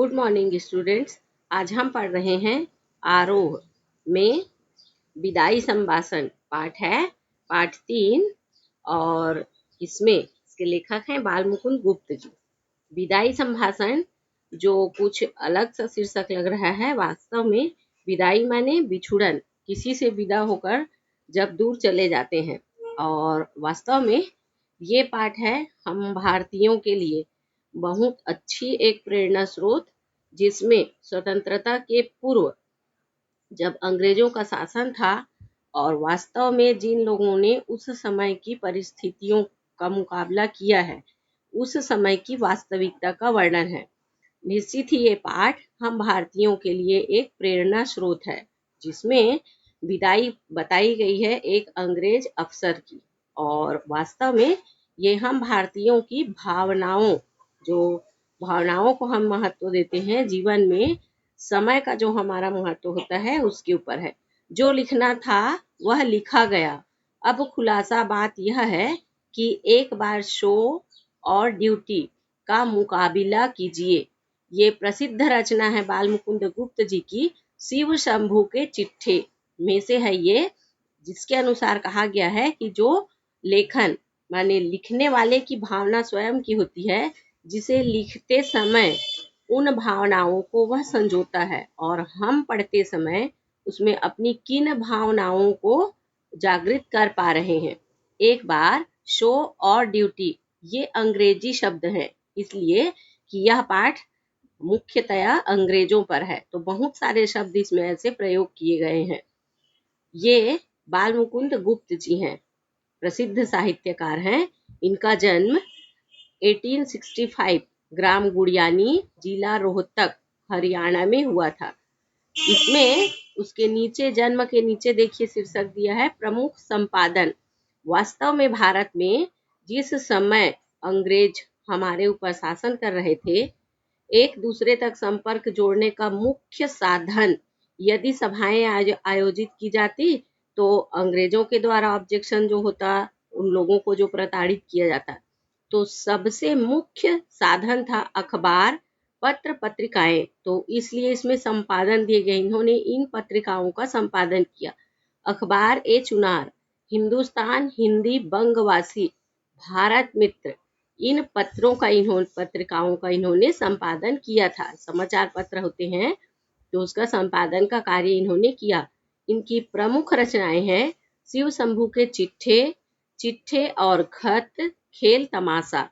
Good morning students. आज हम पढ़ रहे हैं आरोह में विदाई संभाषण पाठ 3 और इसके लेखक हैं बाल मुकुंद गुप्त जी। विदाई संभाषण जो कुछ अलग सा शीर्षक लग रहा है, वास्तव में विदाई माने बिछुड़न, किसी से विदा होकर जब दूर चले जाते हैं। और वास्तव में ये पाठ है हम भारतीयों के लिए बहुत अच्छी एक प्रेरणा स्रोत, जिसमें स्वतंत्रता के पूर्व जब अंग्रेजों का शासन था और वास्तव में जिन लोगों ने उस समय की परिस्थितियों का मुकाबला किया है, उस समय की वास्तविकता का वर्णन है। निश्चित ही ये पाठ हम भारतीयों के लिए एक प्रेरणा स्रोत है, जिसमें विदाई बताई गई है एक अंग्रेज अफसर की। और वास्तव में ये हम भारतीयों की भावनाओं को हम महत्व देते हैं जीवन में, समय का जो हमारा महत्व होता है उसके ऊपर है। जो लिखना था वह लिखा गया। अब खुलासा बात यह है कि एक बार शो और ड्यूटी का मुकाबला कीजिए। ये प्रसिद्ध रचना है बाल मुकुंद गुप्त जी की, शिव शंभू के चिट्ठे में से है ये, जिसके अनुसार कहा गया है कि जो लेखन माने लिखने वाले की भावना स्वयं की होती है, जिसे लिखते समय उन भावनाओं को वह संजोता है और हम पढ़ते समय उसमें अपनी किन भावनाओं को जागृत कर पा रहे हैं। एक बार शो और ड्यूटी ये अंग्रेजी शब्द हैं, इसलिए कि यह पाठ मुख्यतया अंग्रेजों पर है, तो बहुत सारे शब्द इसमें ऐसे प्रयोग किए गए हैं। ये बाल मुकुंद गुप्त जी हैं, प्रसिद्ध साहित्यकार हैं। इनका जन्म 1865 ग्राम गुड़ियानी, जिला रोहतक, हरियाणा में हुआ था। इसमें उसके नीचे जन्म के नीचे देखिए शीर्षक दिया है प्रमुख संपादन। वास्तव में भारत में जिस समय अंग्रेज हमारे ऊपर शासन कर रहे थे, एक दूसरे तक संपर्क जोड़ने का मुख्य साधन यदि सभाएं आयोजित की जाती, तो अंग्रेजों के द्वारा ऑब्जेक्शन जो होता, उन लोगों को जो प्रताड़ित किया जाता, तो सबसे मुख्य साधन था अखबार, पत्र पत्रिकाएं। तो इसलिए इसमें संपादन दिए गए, इन्होंने इन पत्रिकाओं का संपादन किया। अखबार ए चुनार, हिंदुस्तान हिंदी, बंगवासी, भारत मित्र, इन पत्रिकाओं का इन्होंने संपादन किया था। समाचार पत्र होते हैं तो उसका संपादन का कार्य इन्होंने किया। इनकी प्रमुख रचनाएं हैं शिव शंभू के चिट्ठे और खत, खेल तमाशा।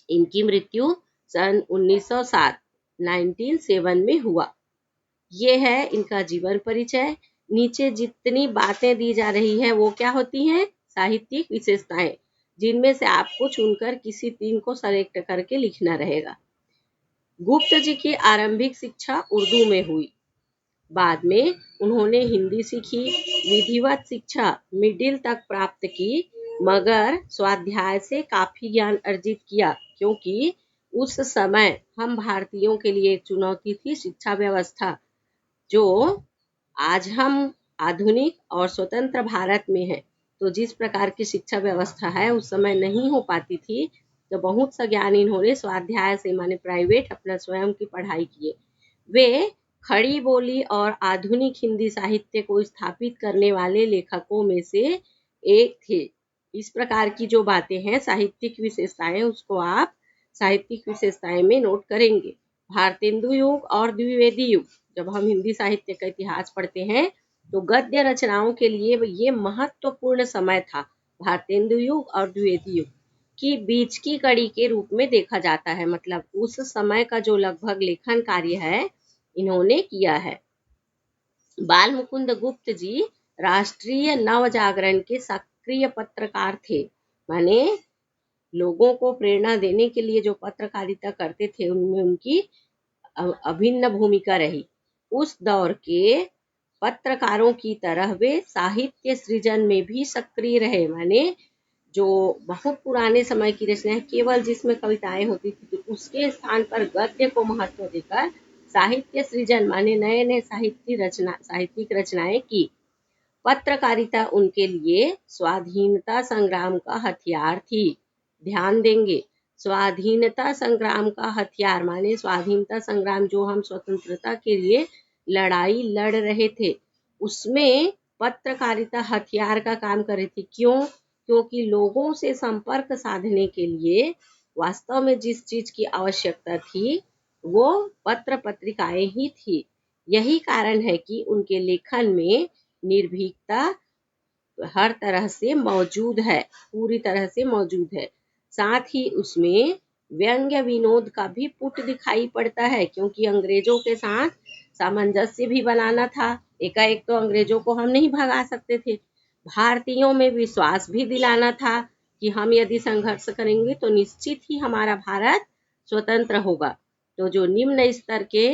इनकी मृत्यु सन 1907 में हुआ। ये है इनका जीवन परिचय। नीचे जितनी बातें दी जा रही है वो क्या होती हैं? साहित्यिक विशेषताएं, जिनमें से आपको चुनकर किसी 3 को सेलेक्ट करके लिखना रहेगा। गुप्त जी की आरंभिक शिक्षा उर्दू में हुई, बाद में उन्होंने हिंदी सीखी, विधिवत शिक्षा मिडिल तक प्राप्त की, मगर स्वाध्याय से काफी ज्ञान अर्जित किया, क्योंकि उस समय हम भारतीयों के लिए एक चुनौती थी शिक्षा व्यवस्था, जो आज हम आधुनिक और स्वतंत्र भारत में है। तो जिस प्रकार की शिक्षा व्यवस्था है उस समय नहीं हो पाती थी, तो बहुत सा ज्ञान इन्होंने स्वाध्याय से माने प्राइवेट अपना स्वयं की पढ़ाई किए। वे खड़ी बोली और आधुनिक हिंदी साहित्य को स्थापित करने वाले लेखकों में से एक थे। इस प्रकार की जो बातें हैं साहित्यिक विशेषताएं, उसको आप साहित्यिक विशेषताएं में नोट करेंगे। भारतेंदु युग और द्विवेदी युग, जब हम हिंदी साहित्य का इतिहास पढ़ते हैं तो गद्य रचनाओं के लिए ये महत्वपूर्ण समय था। भारतेंदु युग और द्विवेदी युग की बीच की कड़ी के रूप में देखा जाता है, मतलब उस समय का जो लगभग लेखन कार्य है इन्होंने किया है। बाल मुकुंद गुप्त जी राष्ट्रीय नव जागरण के सक्रिय पत्रकार थे, माने लोगों को प्रेरणा देने के लिए जो पत्रकारिता करते थे उनमें उनकी अभिन्न भूमिका रही। उस दौर के पत्रकारों की तरह वे साहित्य सृजन में भी सक्रिय रहे, माने जो बहुत पुराने समय की रचनाएं केवल जिसमें कविताएं होती थी, तो उसके स्थान पर गद्य को महत्व देकर साहित्य सृजन माने नए नए साहित्यिक रचनाएं की। पत्रकारिता उनके लिए स्वाधीनता संग्राम का हथियार थी। ध्यान देंगे, स्वाधीनता संग्राम का हथियार, माने स्वाधीनता संग्राम जो हम स्वतंत्रता के लिए लड़ाई लड़ रहे थे, उसमें पत्रकारिता हथियार का काम कर रही थी। क्यों? क्योंकि लोगों से संपर्क साधने के लिए वास्तव में जिस चीज की आवश्यकता थी वो पत्र पत्रिकाएं ही थी। यही कारण है कि उनके लेखन में निर्भीकता हर तरह से मौजूद है, पूरी तरह से मौजूद है। साथ ही उसमें व्यंग्य विनोद का भी पुट दिखाई पड़ता है, क्योंकि अंग्रेजों के साथ सामंजस्य भी बनाना था। एकाएक तो अंग्रेजों को हम नहीं भगा सकते थे। भारतीयों में विश्वास भी दिलाना था कि हम यदि संघर्ष करेंगे तो निश्चित ही हमारा भारत स्वतंत्र होगा। तो जो निम्न स्तर के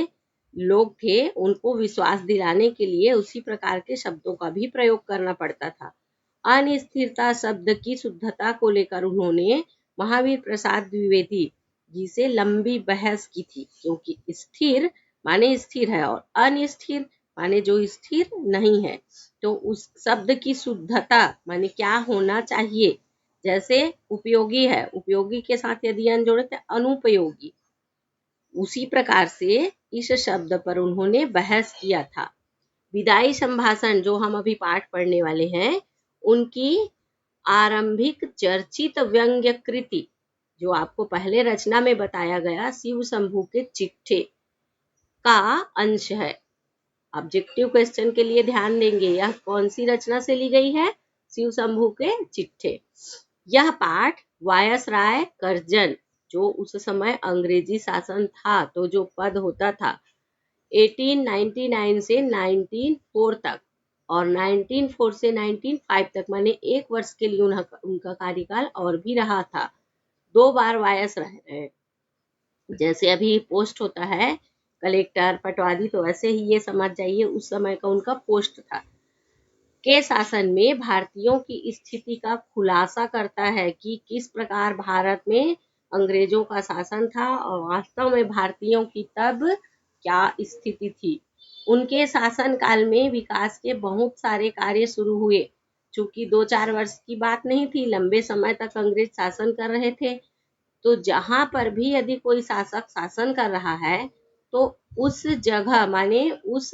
लोग थे उनको विश्वास दिलाने के लिए उसी प्रकार के शब्दों का भी प्रयोग करना पड़ता था। अनिस्थिरता शब्द की शुद्धता को लेकर उन्होंने महावीर प्रसाद द्विवेदी जी से लंबी बहस की थी, क्योंकि स्थिर माने स्थिर है और अनिस्थिर माने जो स्थिर नहीं है। तो उस शब्द की शुद्धता माने क्या होना चाहिए। जैसे उपयोगी है, उपयोगी के साथ यदि अन जोड़े तो अनुपयोगी, उसी प्रकार से इस शब्द पर उन्होंने बहस किया था। विदाई संभाषण जो हम अभी पाठ पढ़ने वाले हैं, उनकी आरंभिक चर्चित व्यंग्य कृति जो आपको पहले रचना में बताया गया शिव शंभू के चिट्ठे का अंश है। ऑब्जेक्टिव क्वेश्चन के लिए ध्यान देंगे, यह कौन सी रचना से ली गई है? शिव शंभू के चिट्ठे। यह पाठ वायसराय करजन, जो उस समय अंग्रेजी शासन था, तो जो पद होता था 1899 से 1904 तक और 1904 से 1905 तक, माने एक वर्ष के लिए उनका कार्यकाल और भी रहा था। 2 बार वायसराय रहे। जैसे अभी पोस्ट होता है कलेक्टर, पटवारी, तो ऐसे ही ये समझ जाइए उस समय का उनका पोस्ट था। के शासन में भारतीयों की स्थिति का खुलासा करता है कि किस प्रकार भारत में अंग्रेजों का शासन था और वास्तव में भारतीयों की तब क्या स्थिति थी। उनके शासन काल में विकास के बहुत सारे कार्य शुरू हुए। चूंकि 2-4 वर्ष की बात नहीं थी, लंबे समय तक अंग्रेज शासन कर रहे थे। तो जहां पर भी यदि कोई शासक शासन कर रहा है तो उस जगह माने उस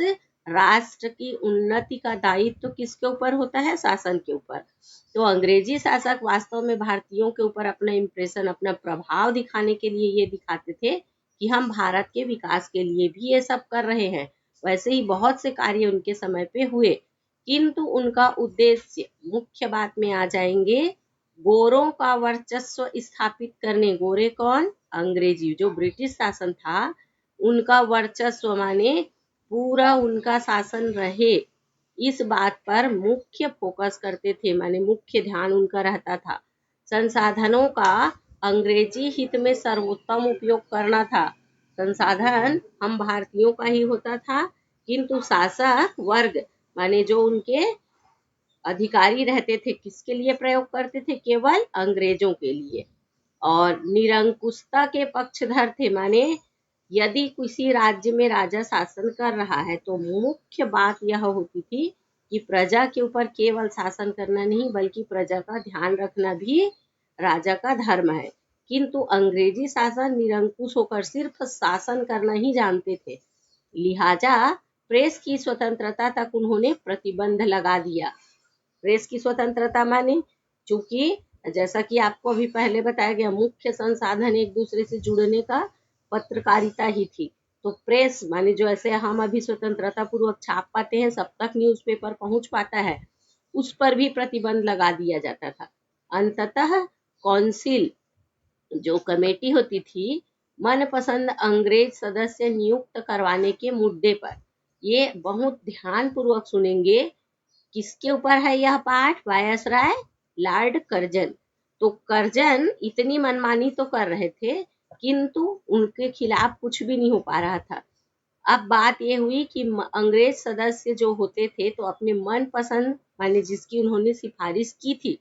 राष्ट्र की उन्नति का दायित्व तो किसके ऊपर होता है? शासन के ऊपर। तो अंग्रेजी शासक वास्तव में भारतीयों के ऊपर अपना इम्प्रेशन, अपना प्रभाव दिखाने के लिए ये दिखाते थे कि हम भारत के विकास के लिए भी ये सब कर रहे हैं। वैसे ही बहुत से कार्य उनके समय पे हुए, किंतु उनका उद्देश्य, मुख्य बात में आ जाएंगे, गोरों का वर्चस्व स्थापित करने। गोरे कौन? अंग्रेजी, जो ब्रिटिश शासन था उनका वर्चस्व माने पूरा उनका शासन रहे, इस बात पर मुख्य फोकस करते थे, माने मुख्य ध्यान उनका रहता था। संसाधनों का अंग्रेजी हित में सर्वोत्तम उपयोग करना था। संसाधन हम भारतीयों का ही होता था, किंतु शासक वर्ग माने जो उनके अधिकारी रहते थे किसके लिए प्रयोग करते थे? केवल अंग्रेजों के लिए। और निरंकुशता के पक्षधर थे, माने यदि किसी राज्य में राजा शासन कर रहा है तो मुख्य बात यह होती थी कि प्रजा के ऊपर केवल शासन करना नहीं बल्कि प्रजा का ध्यान रखना भी राजा का धर्म है। किंतु अंग्रेजी शासन निरंकुश होकर सिर्फ शासन करना ही जानते थे। लिहाजा प्रेस की स्वतंत्रता तक उन्होंने प्रतिबंध लगा दिया। प्रेस की स्वतंत्रता माने, चूंकि जैसा कि आपको अभी पहले बताया गया, मुख्य संसाधन एक दूसरे से जुड़ने का पत्रकारिता ही थी। तो प्रेस माने जो ऐसे हम अभी स्वतंत्रता पूर्वक छाप पाते हैं, सब तक न्यूज़पेपर पहुंच पाता है, उस पर भी प्रतिबंध लगा दिया जाता था। अंततः काउंसिल जो कमेटी होती थी, मनपसंद अंग्रेज सदस्य नियुक्त करवाने के मुद्दे पर, ये बहुत ध्यान पूर्वक सुनेंगे, किसके ऊपर है यह पाठ? Viceroy Lord Curzon. तो कर्जन इतनी मनमानी तो कर रहे थे किंतु उनके खिलाफ कुछ भी नहीं हो पा रहा था। अब बात ये हुई कि अंग्रेज सदस्य जो होते थे तो अपने मन पसंद माने जिसकी उन्होंने सिफारिश की थी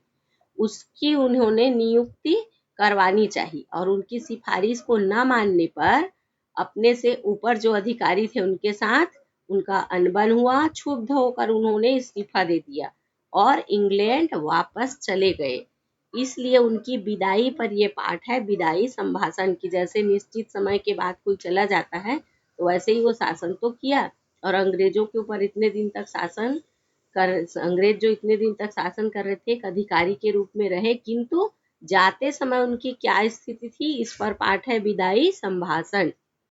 उसकी उन्होंने नियुक्ति करवानी चाहिए, और उनकी सिफारिश को न मानने पर अपने से ऊपर जो अधिकारी थे उनके साथ उनका अनबन हुआ। क्षुब्ध होकर उन्होंने इस्तीफा दे दिया और इंग्लैंड वापस चले गए। इसलिए उनकी विदाई पर ये पाठ है, विदाई संभाषण की। जैसे निश्चित समय के बाद कोई चला जाता है तो वैसे ही वो शासन तो किया, और अंग्रेजों के ऊपर इतने दिन तक अंग्रेज जो इतने दिन तक शासन कर रहे थे, एक अधिकारी के रूप में रहे, किंतु जाते समय उनकी क्या स्थिति थी, इस पर पाठ है विदाई संभाषण।